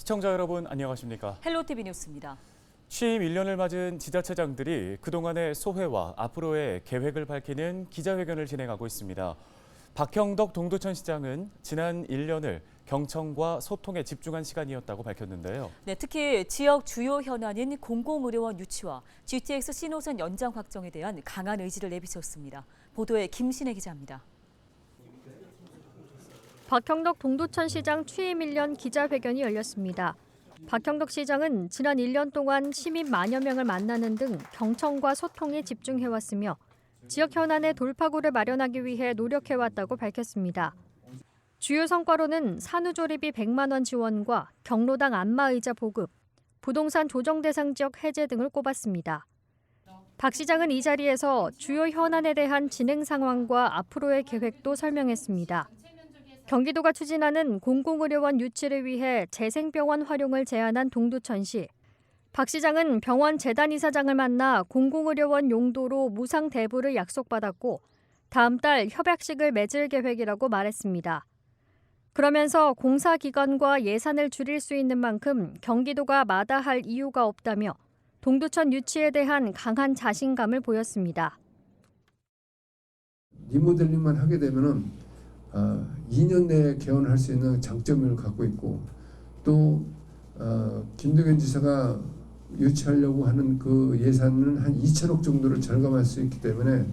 시청자 여러분 안녕하십니까? 헬로티비 뉴스입니다. 취임 1년을 맞은 지자체장들이 그동안의 소회와 앞으로의 계획을 밝히는 기자회견을 진행하고 있습니다. 박형덕 동두천시장은 지난 1년을 경청과 소통에 집중한 시간이었다고 밝혔는데요. 네, 특히 지역 주요 현안인 공공의료원 유치와 GTX 신호선 연장 확정에 대한 강한 의지를 내비쳤습니다. 보도에 김신혜 기자입니다. 박형덕 동두천시장 취임 1년 기자회견이 열렸습니다. 박형덕 시장은 지난 1년 동안 시민 만여 명을 만나는 등 경청과 소통에 집중해왔으며 지역 현안의 돌파구를 마련하기 위해 노력해왔다고 밝혔습니다. 주요 성과로는 산후조리비 100만 원 지원과 경로당 안마의자 보급, 부동산 조정 대상 지역 해제 등을 꼽았습니다. 박 시장은 이 자리에서 주요 현안에 대한 진행 상황과 앞으로의 계획도 설명했습니다. 경기도가 추진하는 공공의료원 유치를 위해 재생병원 활용을 제안한 동두천시. 박 시장은 병원 재단 이사장을 만나 공공의료원 용도로 무상 대부를 약속받았고 다음 달 협약식을 맺을 계획이라고 말했습니다. 그러면서 공사기관과 예산을 줄일 수 있는 만큼 경기도가 마다할 이유가 없다며 동두천 유치에 대한 강한 자신감을 보였습니다. 리모델링만 하게 되면은 2년 내에 개원할 수 있는 장점을 갖고 있고 또 김동연 지사가 유치하려고 하는 그 예산은 한 2천억 정도를 절감할 수 있기 때문에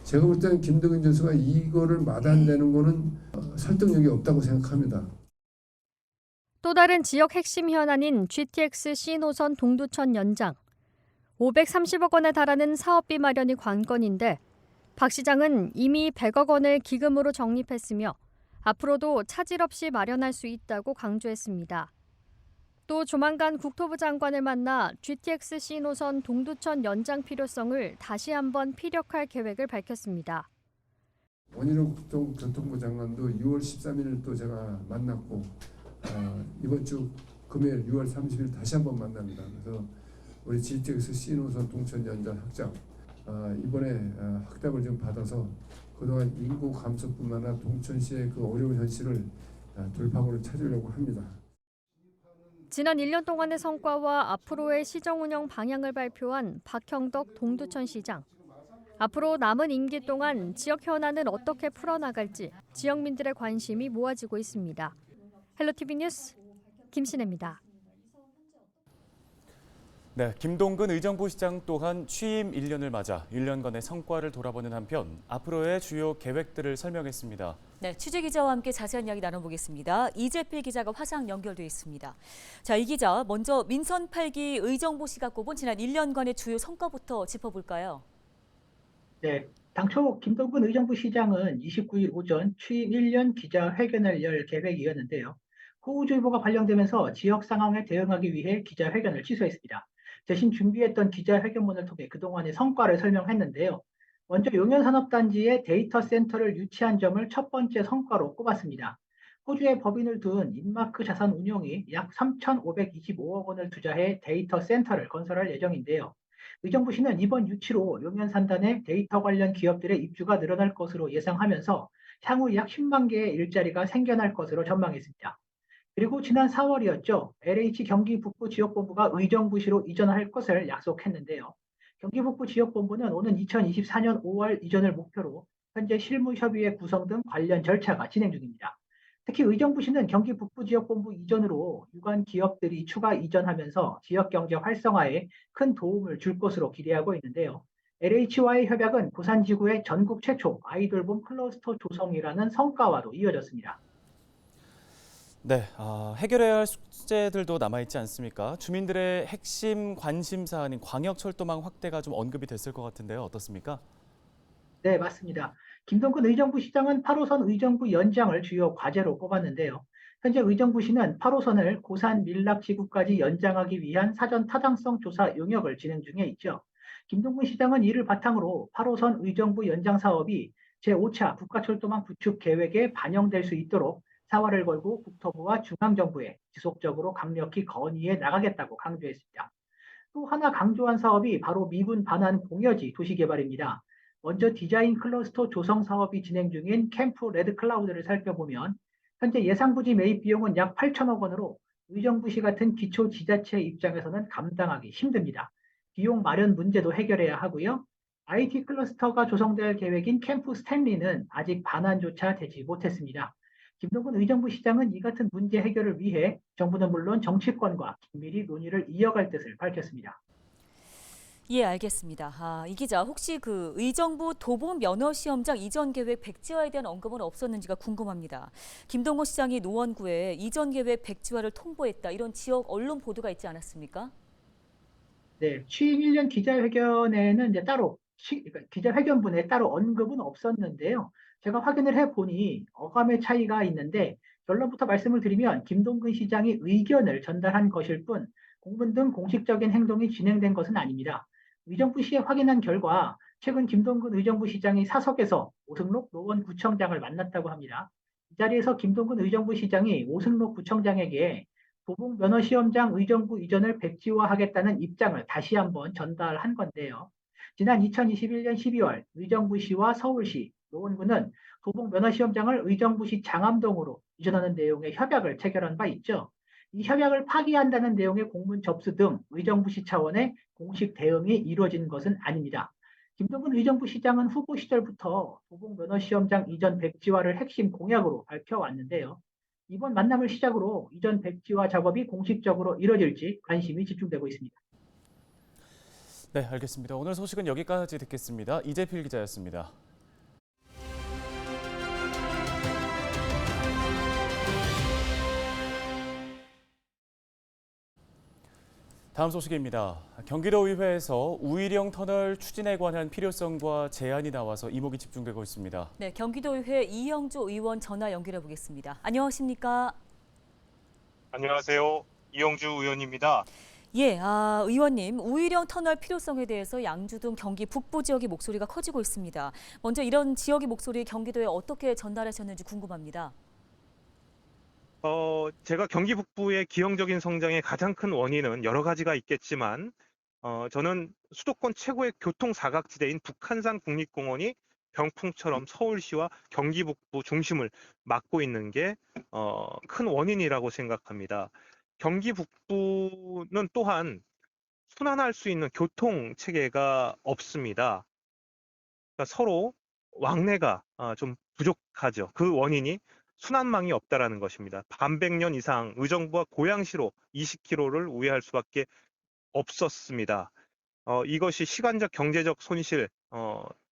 제가 볼 때는 김동연 지사가 이거를 마다한다는 거는 설득력이 없다고 생각합니다. 또 다른 지역 핵심 현안인 GTX 신호선 동두천 연장. 530억 원에 달하는 사업비 마련이 관건인데 박 시장은 이미 100억 원을 기금으로 적립했으며 앞으로도 차질 없이 마련할 수 있다고 강조했습니다. 또 조만간 국토부 장관을 만나 GTX 신호선 동두천 연장 필요성을 다시 한번 피력할 계획을 밝혔습니다. 원희룡 국토교통부 장관도 6월 13일 또 제가 만났고 이번 주 금요일 6월 30일 다시 한번 만납니다. 그래서 우리 GTX 신호선 동천 연장 확장 이번에 확답을 좀 받아서 그동안 인구 감소뿐만 아니라 동천시의 그 어려운 현실을 돌파구를 찾으려고 합니다. 지난 1년 동안의 성과와 앞으로의 시정 운영 방향을 발표한 박형덕 동두천시장. 앞으로 남은 임기 동안 지역 현안을 어떻게 풀어나갈지 지역민들의 관심이 모아지고 있습니다. 헬로티비 뉴스 김신혜입니다. 네, 김동근 의정부 시장 또한 취임 1년을 맞아 1년간의 성과를 돌아보는 한편 앞으로의 주요 계획들을 설명했습니다. 네, 취재 기자와 함께 자세한 이야기 나눠보겠습니다. 이재필 기자가 화상 연결돼 있습니다. 자, 이 기자, 먼저 민선 8기 의정부시가 꼽은 지난 1년간의 주요 성과부터 짚어볼까요? 네, 당초 김동근 의정부 시장은 29일 오전 취임 1년 기자회견을 열 계획이었는데요. 호우주의보가 발령되면서 지역 상황에 대응하기 위해 기자회견을 취소했습니다. 대신 준비했던 기자회견문을 통해 그동안의 성과를 설명했는데요. 먼저 용현산업단지에 데이터 센터를 유치한 점을 첫 번째 성과로 꼽았습니다. 호주에 법인을 둔 인마크 자산 운용이 약 3,525억 원을 투자해 데이터 센터를 건설할 예정인데요. 의정부시는 이번 유치로 용현산단의 데이터 관련 기업들의 입주가 늘어날 것으로 예상하면서 향후 약 10만 개의 일자리가 생겨날 것으로 전망했습니다. 그리고 지난 4월이었죠. LH 경기 북부 지역본부가 의정부시로 이전할 것을 약속했는데요. 경기 북부 지역본부는 오는 2024년 5월 이전을 목표로 현재 실무협의회 구성 등 관련 절차가 진행 중입니다. 특히 의정부시는 경기 북부 지역본부 이전으로 유관 기업들이 추가 이전하면서 지역경제 활성화에 큰 도움을 줄 것으로 기대하고 있는데요. LH와의 협약은 부산지구의 전국 최초 아이돌봄 클러스터 조성이라는 성과와도 이어졌습니다. 네, 해결해야 할 숙제들도 남아있지 않습니까? 주민들의 핵심 관심 사안인 광역철도망 확대가 좀 언급이 됐을 것 같은데요. 어떻습니까? 네, 맞습니다. 김동근 의정부 시장은 8호선 의정부 연장을 주요 과제로 꼽았는데요. 현재 의정부시는 8호선을 고산 밀락지구까지 연장하기 위한 사전 타당성 조사 용역을 진행 중에 있죠. 김동근 시장은 이를 바탕으로 8호선 의정부 연장 사업이 제5차 국가철도망 구축 계획에 반영될 수 있도록 사활을 걸고 국토부와 중앙정부에 지속적으로 강력히 건의해 나가겠다고 강조했습니다. 또 하나 강조한 사업이 바로 미분 반환 공여지 도시개발입니다. 먼저 디자인 클러스터 조성 사업이 진행 중인 캠프 레드클라우드를 살펴보면 현재 예상 부지 매입 비용은 약 8천억 원으로 의정부시 같은 기초지자체 입장에서는 감당하기 힘듭니다. 비용 마련 문제도 해결해야 하고요. IT 클러스터가 조성될 계획인 캠프 스탠리는 아직 반환조차 되지 못했습니다. 김동근 의정부 시장은 이 같은 문제 해결을 위해 정부는 물론 정치권과 긴밀히 논의를 이어갈 뜻을 밝혔습니다. 예, 알겠습니다. 이 기자, 혹시 그 의정부 도봉 면허시험장 이전 계획 백지화에 대한 언급은 없었는지가 궁금합니다. 김동건 시장이 노원구에 이전 계획 백지화를 통보했다, 이런 지역 언론 보도가 있지 않았습니까? 네, 취임 1년 기자회견에는 이제 따로 그러니까 기자회견문에 따로 언급은 없었는데요. 제가 확인을 해보니 어감의 차이가 있는데 결론부터 말씀을 드리면 김동근 시장이 의견을 전달한 것일 뿐 공문 등 공식적인 행동이 진행된 것은 아닙니다. 의정부시에 확인한 결과 최근 김동근 의정부 시장이 사석에서 오승록 노원구청장을 만났다고 합니다. 이 자리에서 김동근 의정부 시장이 오승록 구청장에게 도봉 면허시험장 의정부 이전을 백지화하겠다는 입장을 다시 한번 전달한 건데요. 지난 2021년 12월 의정부시와 서울시, 노원구는 도봉 면허시험장을 의정부시 장암동으로 이전하는 내용의 협약을 체결한 바 있죠. 이 협약을 파기한다는 내용의 공문 접수 등 의정부시 차원의 공식 대응이 이루어진 것은 아닙니다. 김동근 의정부 시장은 후보 시절부터 도봉 면허시험장 이전 백지화를 핵심 공약으로 밝혀왔는데요. 이번 만남을 시작으로 이전 백지화 작업이 공식적으로 이뤄질지 관심이 집중되고 있습니다. 네, 알겠습니다. 오늘 소식은 여기까지 듣겠습니다. 이재필 기자였습니다. 다음 소식입니다. 경기도의회에서 우이령 터널 추진에 관한 필요성과 제안이 나와서 이목이 집중되고 있습니다. 네, 경기도의회 이영주 의원 전화 연결해 보겠습니다. 안녕하십니까? 안녕하세요. 이영주 의원입니다. 예, 의원님, 우이령 터널 필요성에 대해서 양주 등 경기 북부 지역의 목소리가 커지고 있습니다. 먼저 이런 지역의 목소리 경기도에 어떻게 전달하셨는지 궁금합니다. 제가 경기 북부의 기형적인 성장의 가장 큰 원인은 여러 가지가 있겠지만, 저는 수도권 최고의 교통 사각지대인 북한산 국립공원이 병풍처럼 서울시와 경기 북부 중심을 맡고 있는 게 큰 원인이라고 생각합니다. 경기 북부는 또한 순환할 수 있는 교통 체계가 없습니다. 그러니까 서로 왕래가 좀 부족하죠. 그 원인이 순환망이 없다라는 것입니다. 반백년 이상 의정부와 고양시로 20km를 우회할 수밖에 없었습니다. 이것이 시간적 경제적 손실,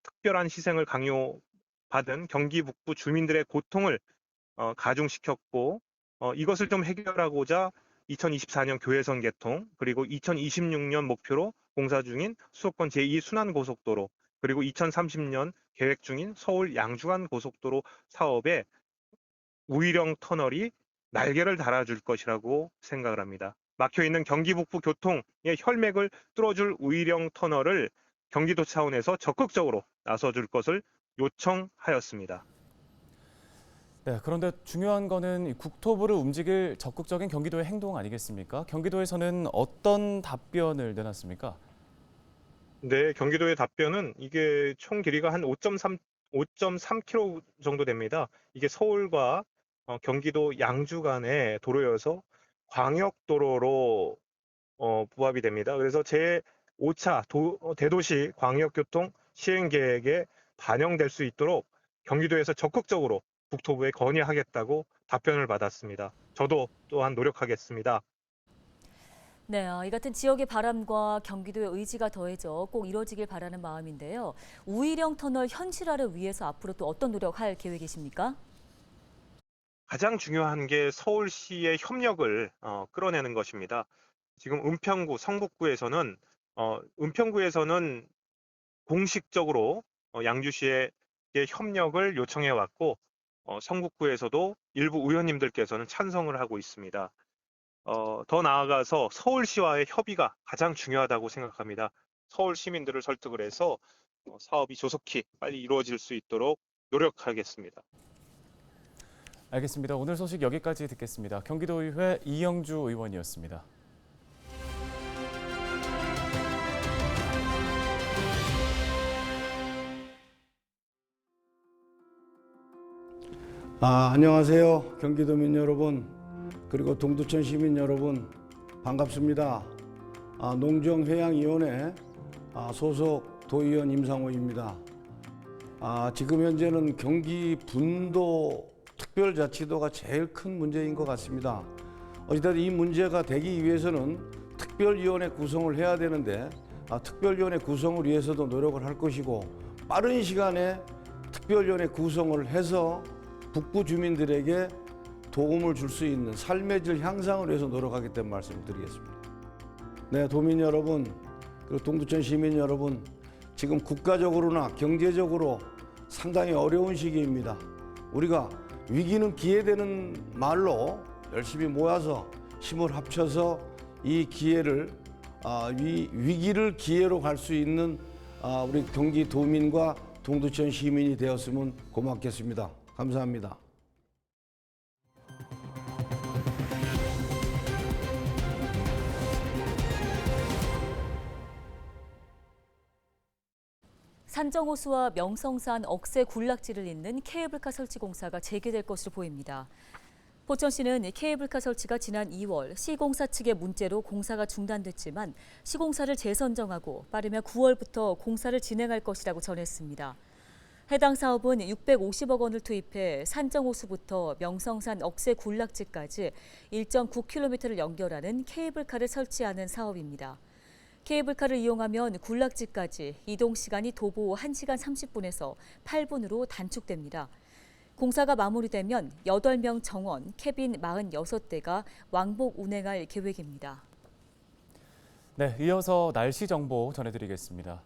특별한 희생을 강요받은 경기 북부 주민들의 고통을 가중시켰고, 이것을 좀 해결하고자 2024년 교회선 개통, 그리고 2026년 목표로 공사 중인 수도권 제2순환고속도로, 그리고 2030년 계획 중인 서울 양주간 고속도로 사업에 우이령 터널이 날개를 달아줄 것이라고 생각을 합니다. 막혀있는 경기 북부 교통의 혈맥을 뚫어줄 우이령 터널을 경기도 차원에서 적극적으로 나서줄 것을 요청하였습니다. 네, 그런데 중요한 거는 국토부를 움직일 적극적인 경기도의 행동 아니겠습니까? 경기도에서는 어떤 답변을 내놨습니까? 네, 경기도의 답변은 이게 총 길이가 한 5.3km 정도 됩니다. 이게 서울과 경기도 양주 간의 도로여서 광역도로로 부합이 됩니다. 그래서 제5차 대도시 광역교통 시행계획에 반영될 수 있도록 경기도에서 적극적으로 국토부에 건의하겠다고 답변을 받았습니다. 저도 또한 노력하겠습니다. 네, 이 같은 지역의 바람과 경기도의 의지가 더해져 꼭 이뤄지길 바라는 마음인데요. 우이령 터널 현실화를 위해서 앞으로 또 어떤 노력할 계획이십니까? 가장 중요한 게 서울시의 협력을 끌어내는 것입니다. 지금 은평구, 성북구에서는 은평구에서는 공식적으로 양주시의 협력을 요청해 왔고, 성북구에서도 일부 의원님들께서는 찬성을 하고 있습니다. 더 나아가서 서울시와의 협의가 가장 중요하다고 생각합니다. 서울 시민들을 설득을 해서 사업이 조속히 빨리 이루어질 수 있도록 노력하겠습니다. 알겠습니다. 오늘 소식 여기까지 듣겠습니다. 경기도의회 이영주 의원이었습니다. 안녕하세요. 경기도민 여러분. 그리고 동두천 시민 여러분 반갑습니다. 농정해양위원회 소속 도의원 임상호입니다. 지금 현재는 경기 분도 특별자치도가 제일 큰 문제인 것 같습니다. 어찌됐든 이 문제가 되기 위해서는 특별위원회 구성을 해야 되는데 특별위원회 구성을 위해서도 노력을 할 것이고 빠른 시간에 특별위원회 구성을 해서 북부 주민들에게 도움을 줄 수 있는 삶의 질 향상을 위해서 노력하겠다는 말씀을 드리겠습니다. 네, 도민 여러분, 그리고 동두천 시민 여러분, 지금 국가적으로나 경제적으로 상당히 어려운 시기입니다. 우리가 위기는 기회되는 말로 열심히 모여서 힘을 합쳐서 이 기회를 위기를 기회로 갈 수 있는 우리 경기 도민과 동두천 시민이 되었으면 고맙겠습니다. 감사합니다. 산정호수와 명성산 억새 군락지를 잇는 케이블카 설치 공사가 재개될 것으로 보입니다. 포천시는 케이블카 설치가 지난 2월 시공사 측의 문제로 공사가 중단됐지만 시공사를 재선정하고 빠르면 9월부터 공사를 진행할 것이라고 전했습니다. 해당 사업은 650억 원을 투입해 산정호수부터 명성산 억새 군락지까지 1.9km를 연결하는 케이블카를 설치하는 사업입니다. 케이블카를 이용하면 군락지까지 이동 시간이 도보 1시간 30분에서 8분으로 단축됩니다. 공사가 마무리되면 8명 정원, 캐빈 46대가 왕복 운행할 계획입니다. 네, 이어서 날씨 정보 전해드리겠습니다.